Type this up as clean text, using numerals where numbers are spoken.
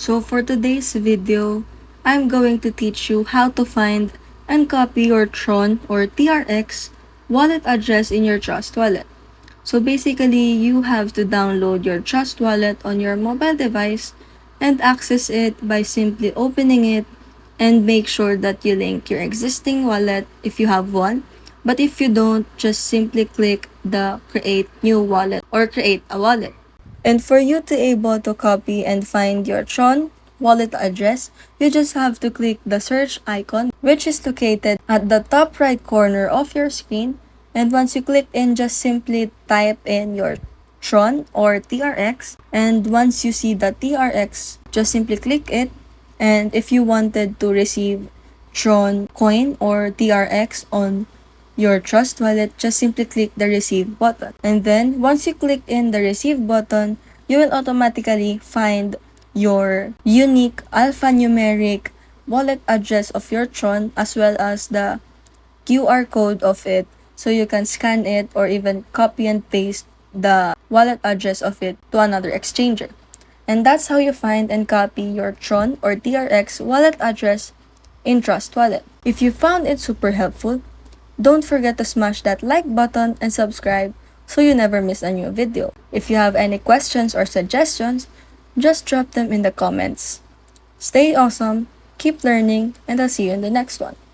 So for today's video, I'm going to teach you how to find and copy your Tron or TRX wallet address in your Trust wallet. So basically, you have to download your Trust wallet on your mobile device and access it by simply opening it, and make sure that you link your existing wallet if you have one. But if you don't, just simply click the create new wallet or create a wallet. And for you to able to copy and find your Tron wallet address, you just have to click the search icon, which is located at the top right corner of your screen. And once you click in, just simply type in your Tron or TRX. And once you see the TRX, just simply click it. And if you wanted to receive Tron coin or TRX on your Trust wallet, just simply click the receive button. And then once you click in the receive button, you will automatically find your unique alphanumeric wallet address of your Tron, as well as the QR code of it, so you can scan it or even copy and paste the wallet address of it to another exchanger. And that's how you find and copy your Tron or TRX wallet address in Trust wallet. If you found it super helpful, don't forget to smash that like button and subscribe so you never miss a new video. If you have any questions or suggestions, just drop them in the comments. Stay awesome, keep learning, and I'll see you in the next one.